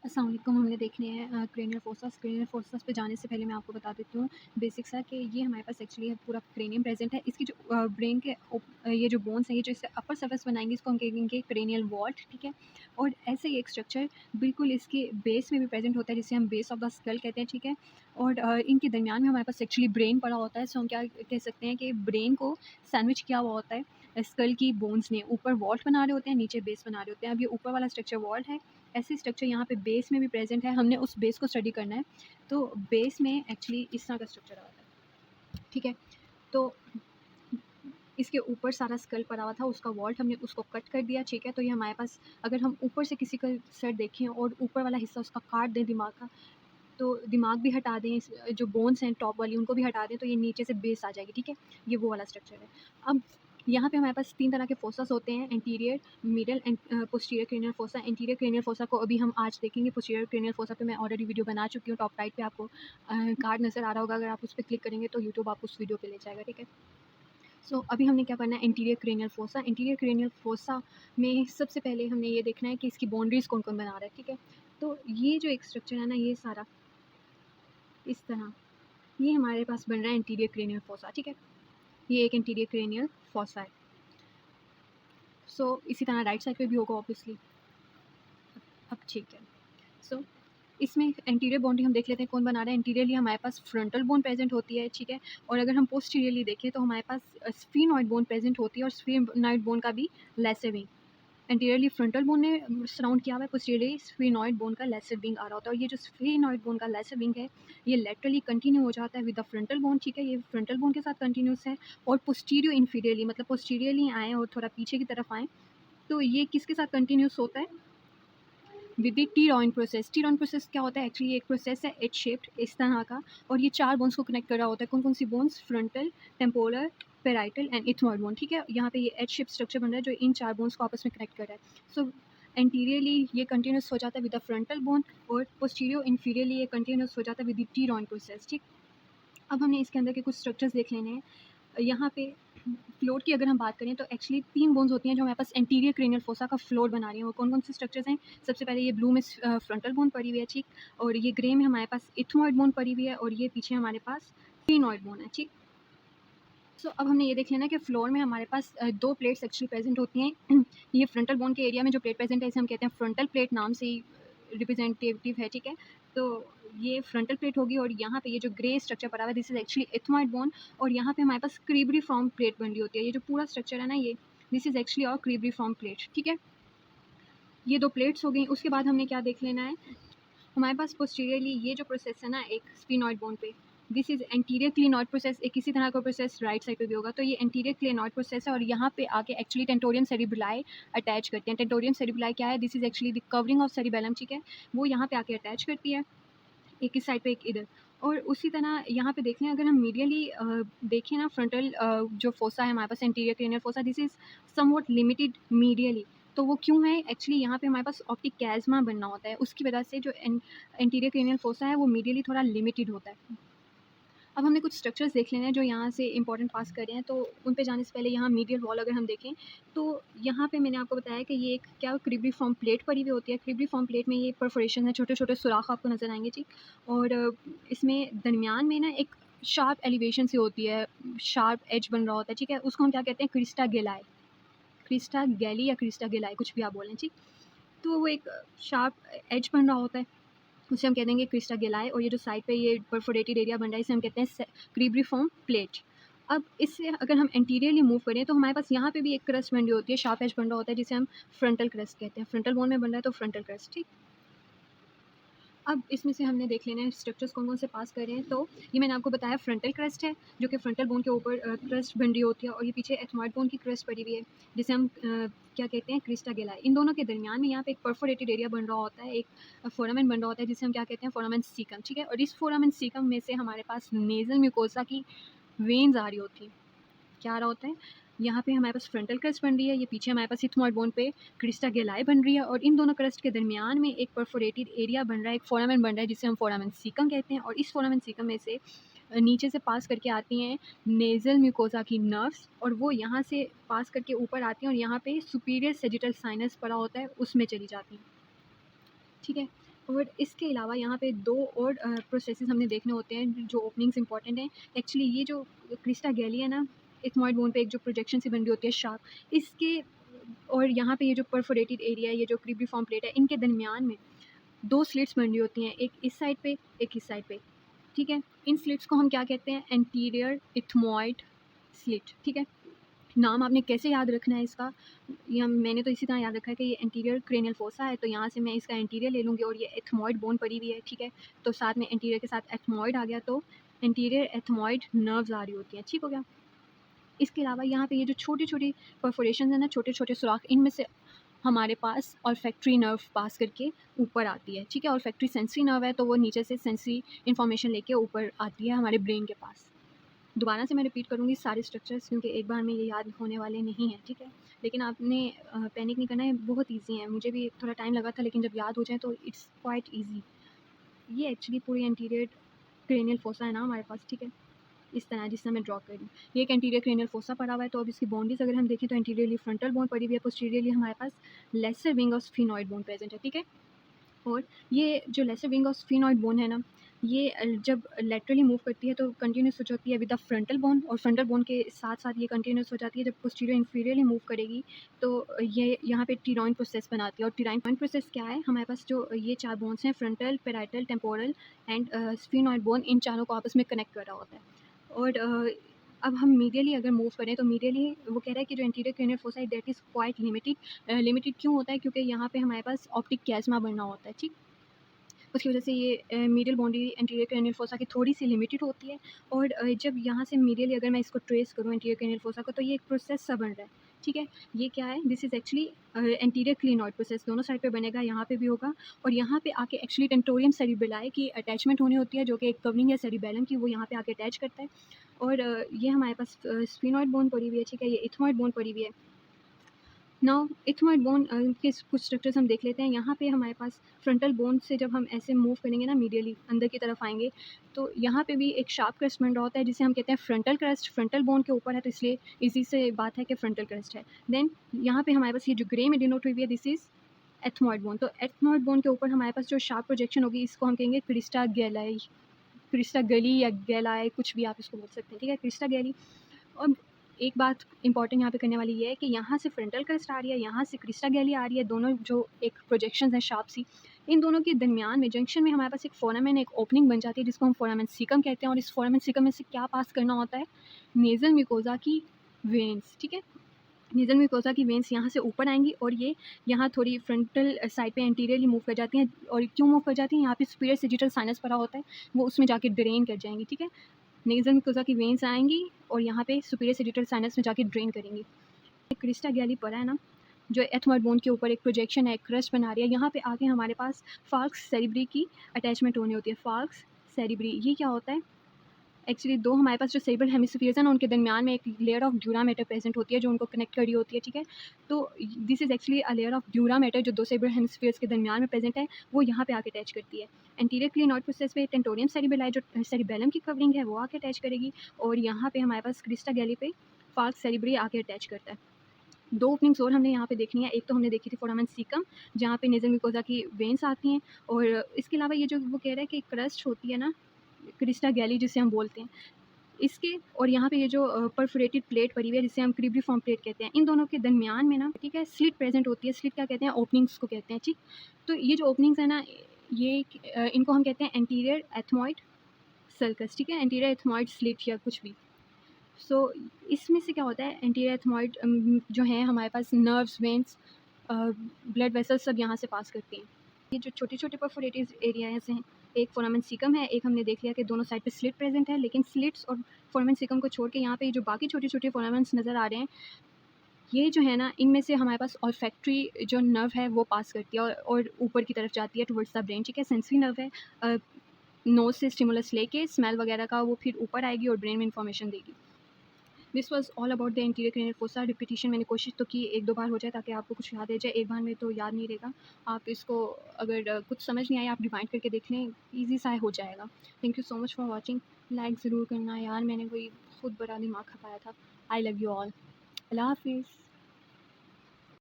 अस्सलाम वालेकुम। हमने देखने हैं क्रेनियल फोसास। क्रेनियल फोसास पे जाने से पहले मैं आपको बता देती हूँ बेसिक सा कि ये हमारे पास एक्चुअली पूरा क्रेनियम प्रेजेंट है। इसकी जो ब्रेन के ये जो बोन्स हैं, ये जो इससे अपर सर्फेस बनाएंगे, इसको हम कहेंगे क्रेनियल वॉल्ट, ठीक है। और ऐसे ही एक स्ट्रक्चर बिल्कुल इसके बेस में भी प्रेजेंट होता है, जिसे हम बेस ऑफ द स्कल कहते हैं, ठीक है। और इनके दरमियान में हमारे पास एक्चुअली ब्रेन पड़ा होता है। सो हम क्या कह सकते हैं कि ब्रेन को सैंडविच किया हुआ होता है स्कल की बोन्स ने। ऊपर वॉल्ट बना रहे होते हैं, नीचे बेस बना रहे होते हैं। अब ये ऊपर वाला स्ट्रक्चर वॉल्ट है, ऐसे स्ट्रक्चर यहाँ पे बेस में भी प्रेजेंट है। हमने उस बेस को स्टडी करना है। तो बेस में एक्चुअली इस तरह का स्ट्रक्चर आता है, ठीक है। तो इसके ऊपर सारा स्कल पड़ा हुआ था, उसका वॉल्ट हमने उसको कट कर दिया, ठीक है। तो ये हमारे पास, अगर हम ऊपर से किसी का सर देखें और ऊपर वाला हिस्सा उसका काट दें दिमाग का, तो दिमाग भी हटा दें, जो बोन्स हैं टॉप वाली उनको भी हटा दें, तो ये नीचे से बेस आ जाएगी, ठीक है। ये वो वाला स्ट्रक्चर है। अब यहाँ पे हमारे पास 3 तरह के फोसास होते हैं, anterior, middle and posterior cranial fossa. Anterior cranial fossa को अभी हम आज देखेंगे। पोस्टीरियर क्रेनियल फोसा पे मैं ऑलरेडी वीडियो बना चुकी हूँ। टॉप राइट पे आपको कार्ड नज़र आ रहा होगा, अगर आप उस पर क्लिक करेंगे तो यूट्यूब आपको उस वीडियो पे ले जाएगा, ठीक है। सो अभी हमने क्या करना है, anterior cranial fossa. Anterior cranial fossa में सबसे पहले हमने ये देखना है कि इसकी बाउंड्रीज़ कौन कौन बना रहा है, ठीक है। तो ये जो एक स्ट्रक्चर है ना, ये सारा इस तरह, ये हमारे पास बन रहा है एंटीरियर क्रेनियल फोसा, ठीक है। ये एक एंटीरियर क्रेनियल फोसा है। सो इसी तरह राइट साइड पे भी होगा ऑब्वियसली। अब ठीक है। सो इसमें एंटीरियर बाउंड्री हम देख लेते हैं कौन बना रहा है। एंटीरियरली हमारे पास फ्रंटल बोन प्रेजेंट होती है, ठीक है। और अगर हम पोस्टीरियरली देखें तो हमारे पास स्फीनॉइड बोन प्रेजेंट होती है, और स्फीनॉइड बोन का भी lesser wing. Anteriorly frontal bone ने सराउंड किया हुआ है, पोस्टीरियरली स्फीनॉइड बोन का लेसर विंग आ रहा होता है। और ये जो स्फीनॉइड बोन का लेसर विंग है, ये लेटरली कंटिन्यू हो जाता है विद द फ्रंटल बोन, ठीक है। ये फ्रंटल बोन के साथ कंटिन्यूस है। और पोस्टीरियो इन्फीरियरली, मतलब पोस्टीरियरली आएँ और थोड़ा पीछे की तरफ आएँ, तो ये किसके साथ कंटिन्यूस होता है, विद द टी रॉइन प्रोसेस। टी रॉइन प्रोसेस क्या होता है, एक्चुअली एक प्रोसेस है एच शेप्ड इस तरह का, और ये 4 बोन्स को कनेक्ट कर रहा होता है। कौन कौन सी bones, frontal, temporal, parietal and ethmoid bone, ठीक है। यहाँ पे ये एच शेप स्ट्रक्चर बन रहा है जो इन 4 बोन्स को आपस में कनेक्ट कर रहा है। सो एंटीरियरली ये कंटिन्यूस हो जाता है विद द फ्रंटल बोन, और पोस्टीरियर इन्फीरियरली ये कंटिन्यूस हो जाता है विद द टी रॉइन प्रोसेस, ठीक। अब हमने इसके अंदर के कुछ स्ट्रक्चर्स देख लेने हैं। यहाँ पे फ्लोर की अगर हम बात करें तो एक्चुअली 3 बोन्स होती हैं जो हमारे पास एंटीरियर क्रेनियल फोसा का फ्लोर बना रही हैं। वो कौन-कौन से स्ट्रक्चर्स हैं? सबसे पहले ये ब्लू में फ्रंटल बोन पड़ी हुई है, ठीक। और ये ग्रे में हमारे पास इथमॉइड बोन पड़ी हुई है, और ये पीछे हमारे पास स्फीनॉइड बोन है, ठीक। सो अब हमने ये देख लेना कि फ्लोर में हमारे पास 2 प्लेट्स एक्चुअली प्रेजेंट होती हैं। ये फ्रंटल बोन के एरिया में जो प्लेट प्रेजेंट है, इसे हम कहते हैं फ्रंटल प्लेट, नाम से ही रिप्रेजेंटेटिव है, ठीक है। तो ये फ्रंटल प्लेट होगी, और यहाँ पे ये जो ग्रे स्ट्रक्चर पड़ा हुआ है, this is actually ethmoid bone. और यहाँ पे हमारे पास क्रीब्रिफॉर्म प्लेट बन रही होती है। ये जो पूरा स्ट्रक्चर है ना, ये दिस इज एक्चुअली और क्रीब्रिफॉर्म प्लेट, ठीक है। ये 2 प्लेट्स हो गई। उसके बाद हमने क्या देख लेना है, हमारे पास पोस्टीरियरली ये जो प्रोसेस है ना, एक स्फीनॉइड बोन पे, this is anterior clinoid process. एक इसी तरह का प्रोसेस राइट साइड पे भी होगा। तो ये एंटीरियर क्लिनॉइड प्रोसेस है, और यहाँ पे आके एक्चुअली टेंटोरियम सेरिब्राई अटैच करते हैं। टेंटोरियम सेरिब्राई क्या है, this is actually the covering of cerebellum, ठीक है। वो यहाँ पे आके अटैच करती है, एक इस साइड पे एक इधर। और उसी तरह यहाँ पे देख लें, अगर हम मीडियली देखें ना, फ्रंटल जो फोसा है हमारे पास, anterior cranial fossa, this is somewhat limited medially. तो वो क्यों है, एक्चुअली यहाँ पे हमारे पास ऑप्टिक कैज़मा बनना होता है, उसकी वजह से जो एंटीरियर क्रेनियल फोसा है वो मीडियली थोड़ा लिमिटेड होता है। अब हमने कुछ स्ट्रक्चर्स देख लेने हैं जो यहाँ से इंपॉर्टेंट पास कर रहे हैं। तो उन पे जाने से पहले यहाँ मीडियल वॉल अगर हम देखें, तो यहाँ पे मैंने आपको बताया कि ये एक क्या क्रिब्रिफॉर्म प्लेट पड़ी हुई होती है। क्रिब्रिफॉर्म प्लेट में ये परफोरेशन है, छोटे छोटे सुराख आपको नज़र आएंगे, ठीक। और इसमें दरमियान में ना एक शार्प एलिवेशन से होती है, शार्प एज बन रहा होता है, ठीक है। उसको हम क्या कहते हैं, क्रिस्टा गेलाई, क्रिस्टा गैली या क्रिस्टा गेलाई, कुछ भी आप बोलें, ठीक। तो वो एक शार्प एज बन रहा होता है, उसे हम कह देंगे क्रिस्टा गेलाई। और ये जो साइड पे ये परफोरेटेड एरिया बन रहा है, इसे हम कहते हैं क्रीब्रिफॉर्म प्लेट। अब इससे अगर हम एंटीरियरली मूव करें तो हमारे पास यहाँ पे भी एक क्रस्ट बन रही होती है, शार्प एज बन रहा होता है, जिसे हम फ्रंटल क्रस्ट कहते हैं। फ्रंटल बोन में बन रहा है तो फ्रंटल क्रस्ट, ठीक। अब इसमें से हमने देख लेना है स्ट्रक्चर्स कौन कौन से पास कर रहे हैं। तो ये मैंने आपको बताया फ्रंटल क्रस्ट है, जो कि फ्रंटल बोन के ऊपर क्रस्ट बन रही होती है, और ये पीछे एथमॉइड बोन की क्रस्ट पड़ी हुई है, जिसे हम क्या कहते हैं, क्रिस्टा गेलाई। इन दोनों के दरमियान में यहाँ पे एक परफोरेटेड एरिया बन रहा होता है, एक फोरामेन बन रहा होता है, जिसे हम क्या कहते हैं, फोरामेन सीकम, ठीक है। और इस फोरामेन सीकम में से हमारे पास नेजल म्यूकोसा की वेन्स आ रही होती है। क्या आ रहा होता है, यहाँ पे हमारे पास फ्रंटल क्रस्ट बन रही है, ये पीछे हमारे पास इथमॉइड बोन पे क्रिस्टा गेलाई बन रही है, और इन दोनों क्रस्ट के दरमियान में एक परफोरेटेड एरिया बन रहा है, एक फोरामेन बन रहा है, जिसे हम फोरामेन सीकम कहते हैं। और इस फोरामेन सीकम में से नीचे से पास करके आती हैं नेज़ल म्यूकोसा की नर्व्स, और वो यहाँ से पास करके ऊपर आती हैं, और यहाँ पे सुपीरियर सेजिटल साइनस पड़ा होता है, उसमें चली जाती हैं, ठीक है। और इसके अलावा यहाँ पे 2 और प्रोसेसेस हमने देखने होते हैं जो ओपनिंग्स इंपॉर्टेंट हैं। एक्चुअली ये जो क्रिस्टा गैली है ना, इथमॉइड बोन पे एक जो प्रोजेक्शन सी बन रही होती है शार्प, इसके और यहाँ पे ये जो परफोरेटेड एरिया है, ये जो क्रिब्रिफॉर्म प्लेट है, इनके दरमियान में 2 स्लिट्स बन रही होती हैं, एक इस साइड पे, एक इस साइड पे, ठीक है? इन स्लिट्स को हम क्या कहते हैं? एंटीरियर इथमॉइड स्लिट, ठीक है? नाम आपने कैसे याद रखना है इसका, या मैंने तो इसी तरह याद रखा है कि ये एंटीरियर क्रेनियल फोसा है, तो यहाँ से मैं इसका एंटीरियर ले लूँगी और ये एथमॉइड बोन पड़ी हुई है, ठीक है? तो साथ में एंटीरियर के साथ एथमॉइड आ गया, तो एंटीरियर एथमॉइड नर्व्स आ रही होती हैं, ठीक हो गया? इसके अलावा यहाँ पे ये जो छोटी-छोटी परफोरेशंस हैं ना, छोटे-छोटे सुराख, इनमें से हमारे पास ऑल्फैक्टरी नर्व पास करके ऊपर आती है, ठीक है? ऑल्फैक्टरी सेंसरी नर्व है, तो वो नीचे से सेंसरी इन्फॉर्मेशन लेके ऊपर आती है हमारे ब्रेन के पास। दोबारा से मैं रिपीट करूँगी सारे स्ट्रक्चर्स, क्योंकि एक बार में ये याद होने वाले नहीं हैं, ठीक है? लेकिन आपने पैनिक नहीं करना है, बहुत ईज़ी है। मुझे भी थोड़ा टाइम लगा था, लेकिन जब याद हो जाए तो इट्स क्वाइट ईज़ी। ये एक्चुअली पूरी एंटीरियर क्रेनियल फोसा है ना हमारे पास, ठीक है? इस तरह जिस तरह मैं ड्रॉ कर रही हूँ। ये एक एंटीरियर क्रेनियल फोसा पड़ा हुआ है, तो अब इसकी बाउंड्रीज़ अगर हम देखें तो एंटीरियरली फ्रंटल बोन पड़ी हुई है, पोस्टीरियरली हमारे पास lesser wing of sphenoid bone present है, ठीक है? और ये जो lesser wing of sphenoid bone है ना, ये जब लैटरली मूव करती है तो कंटिन्यूस हो जाती है विद द फ्रंटल बोन, और फ्रंटल बोन के साथ-साथ ये कंटिन्यूस हो जाती है। जब पोस्टीरियर इंफीरियरली मूव करेगी तो ये यहाँ पे टिरॉइन प्रोसेस बनाती है, और टिरॉइन प्रोसेस क्या है? हमारे पास जो ये 4 बोन्स हैं, frontal, parietal, temporal and sphenoid bone, इन चारों को आपस में कनेक्ट कर रहा होता है। और अब हम मीडियली अगर मूव करें तो मीडियली वो कह रहा है कि जो एंटीरियर क्रेनियल फोसा है that is quite limited. Limited क्यों होता है? क्योंकि यहाँ पे हमारे पास ऑप्टिक कैज़मा बनना होता है, ठीक? उसकी वजह से ये medial boundary anterior cranial fossa की थोड़ी-सी लिमिटेड होती है। और जब यहाँ से मीडियली अगर मैं इसको ट्रेस करूँ एंटीरियर क्रेनियल फोसा को, तो ये एक प्रोसेस सा बन रहा है, ठीक है? ये क्या है? This is actually anterior clinoid process, दोनों साइड पे बनेगा, यहाँ पे भी होगा, और यहाँ पे आके एक्चुअली टेंटोरियम सेरिबेलाई की अटैचमेंट होनी होती है, जो कि एक कवरिंग है सेरिबेलम की, वो यहाँ पे आके अटैच करता है। और ये हमारे पास स्फिनॉइड बोन पड़ी हुई है, ठीक है? ये इथमॉइड बोन पड़ी हुई है। नाउ इथमॉइड बोन के कुछ स्ट्रक्चर्स हम देख लेते हैं। यहाँ पे हमारे पास फ्रंटल बोन से जब हम ऐसे मूव करेंगे ना, मीडियली अंदर की तरफ आएँगे, तो यहाँ पे भी एक शार्प क्रस्ट बन रहा होता है, जिसे हम कहते हैं फ्रंटल क्रस्ट। फ्रंटल बोन के ऊपर है, तो इसलिए इसी से बात है कि फ्रंटल क्रस्ट है। देन यहाँ पे हमारे पास ये जो ग्रे में डिनोट हुई हुई है, दिस इज़ एथमॉइड बोन। तो एथमॉइड बोन के ऊपर हमारे पास जो शार्प प्रोजेक्शन होगी, इसको हम कहेंगे क्रिस्टा गैलाई, क्रिस्टा गली या गैलाई, कुछ भी आप इसको बोल सकते हैं, ठीक है? क्रिस्टा गैली। और एक बात इंपॉर्टेंट यहाँ पे करने वाली ये है कि यहाँ से फ्रंटल क्रस्ट आ रही है, यहाँ से क्रिस्टा गैली आ रही है, दोनों जो एक प्रोजेक्शंस हैं शार्प सी, इन दोनों के दरमियान में जंक्शन में हमारे पास एक फोरामेन, एक ओपनिंग बन जाती है, जिसको हम फोरामेन सीकम कहते हैं। और इस फोरामेन सीकम में से क्या पास करना होता है? नेज़ल म्यूकोज़ा की वेन्स, ठीक है? नेज़ल म्यूकोज़ा की वेन्स यहाँ से ऊपर आएँगी, और ये यहाँ थोड़ी फ्रंटल साइड पे एंटीरियरली मूव कर जाती हैं। और क्यों मूव कर जाती हैं? यहाँ पे सुपीरियर सैजिटल साइनस पड़ा होता है, वो उसमें जाके ड्रेन कर जाएँगी, ठीक है? नेज़ल म्यूकोज़ा की वेन्स आएँगी और यहाँ पे सुपीरियर सैजिटल साइनस में जाके ड्रेन करेंगी। क्रिस्टा गैली पड़ा है ना, जो एथमॉइड बोन के ऊपर एक प्रोजेक्शन है, एक क्रस्ट बना रही है, यहाँ पे आके हमारे पास फाल्क्स सेरिब्री की अटैचमेंट होनी होती है। फाल्क्स सेरिब्री, ये क्या होता है? एक्चुअली 2 हमारे पास जो सेरिब्रल हेमिस्फीयर्स हैं ना, उनके दरमियान में एक layer of dura mater present होती है, जो उनको कनेक्ट कर रही होती है, ठीक है? तो this is actually a layer of dura mater, जो 2 सेरिब्रल हेमिस्फीयर्स के दरमियान में प्रेजेंट है, वो यहाँ पे आके अटैच करती है। एंटीरियर क्लिनॉइड प्रोसेस पे टेंटोरियम सेरिबेलाई, जो सेरिबेलम की कवरिंग है, वो आके अटैच करेगी, और यहाँ पे हमारे पास क्रिस्टा गैली पे फाल्क्स सेरिब्री आके अटैच करता है। 2 ओपनिंग्स और हमने यहाँ पे देखनी है। एक तो हमने देखी थी फोरामेन सीकम, जहाँ पे नेज़ल म्यूकोज़ा की वेन्स आती हैं, और इसके अलावा ये जो वो कह रहा है कि क्रस्ट होती है ना, क्रिस्टा गैली जिसे हम बोलते हैं, इसके और यहाँ पे ये जो परफोरेटेड प्लेट पड़ी हुई है, जिसे हम क्रिब्रिफॉर्म प्लेट कहते हैं, इन दोनों के दरमियान में ना, ठीक है, स्लिट प्रेजेंट होती है। स्लिट क्या कहते हैं? ओपनिंग्स को कहते हैं, ठीक? तो ये जो ओपनिंग्स है ना, ये इनको हम कहते हैं एंटीरियर एथमॉइड सर्कस, ठीक है? एंटीरियर एथमॉइड स्लिट या कुछ भी। सो इसमें से क्या होता है? एंटीरियर एथमॉइड जो है हमारे पास नर्व्स, वेन्स, ब्लड वेसल्स सब यहाँ से पास करती हैं। ये जो छोटे-छोटे परफोरेटेड एरियाज़ हैं, एक फोरामेन सीकम है, एक हमने देख लिया कि दोनों साइड पे स्लिट प्रेजेंट है, लेकिन स्लिट्स और फोरामेन सीकम को छोड़ के यहाँ पे ये जो बाकी छोटे-छोटे फोरामेन्स नज़र आ रहे हैं, ये जो है ना, इनमें से हमारे पास ऑल्फैक्टरी जो नर्व है वो पास करती है, और ऊपर की तरफ जाती है टुवर्ड्स द ब्रेन, ठीक है? सेंसरी नर्व है, नोज़ से स्टिमुलस लेके स्मेल वगैरह का वो फिर ऊपर आएगी और ब्रेन में इन्फॉर्मेशन देगी। This was all about the anterior cranial fossa. Repetition मैंने कोशिश तो की 1-2 बार हो जाए, ताकि आपको कुछ याद रह जाए। एक बार में तो याद नहीं रहेगा। आप इसको अगर कुछ समझ नहीं आया, आप रिवाइंड करके देख लें, ईज़ी सा हो जाएगा। Thank you so much for watching. Like ज़रूर करना यार, मैंने कोई खुद बड़ा दिमाग खपाया था। I love you all. अल्लाह हाफ़िज़।